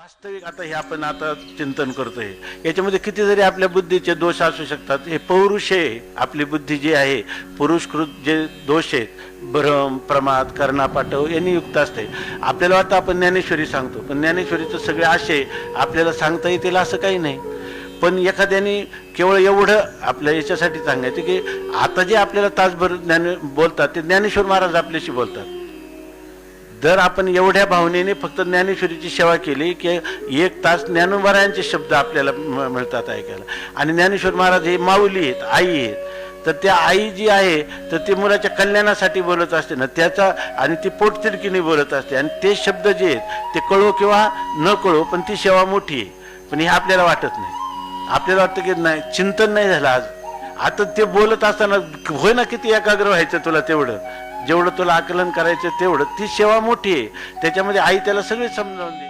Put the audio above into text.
वास्तविक आता हे आपण आता चिंतन करतोय, याच्यामध्ये किती जरी आपल्या बुद्धीचे दोष असू शकतात, हे पौरुष आहे. आपली बुद्धी जी आहे, पुरुषकृत जे दोष आहेत, भ्रम, प्रमाद, कर्णापाठव यांनी युक्त असते. आपल्याला वाटतं आपण ज्ञानेश्वरी सांगतो, पण ज्ञानेश्वरीचं सगळे आशय आपल्याला सांगता येतील असं काही नाही. पण एखाद्याने केवळ एवढं आपल्या याच्यासाठी सांगायचं की आता जे आपल्याला तासभर बोलतात ते ज्ञानेश्वर महाराज आपल्याशी बोलतात. जर आपण एवढ्या भावनेने फक्त ज्ञानेश्वरीची सेवा केली की 1 तास ज्ञानोबारायांचे शब्द आपल्याला मिळतात ऐकायला. आणि ज्ञानेश्वर महाराज हे माऊली आहेत, आई आहेत. तर त्या आई जी आहे तर ती मुलाच्या कल्याणासाठी बोलत असते ना, त्याचा आणि ती पोटतिडकीने बोलत असते. आणि ते शब्द जे आहेत ते कळो किंवा न कळो, पण ती सेवा मोठी आहे. पण हे आपल्याला वाटत नाही. आपल्याला वाटतं की नाही, चिंतन नाही झालं आज. आता ते बोलत असताना होय ना, किती एकाग्र व्हायचं तुला, तेवढं जेवढं तुला आकलन करायचं तेवढं. ती सेवा मोठी आहे, त्याच्यामध्ये आई त्याला सगळे समजावून दे.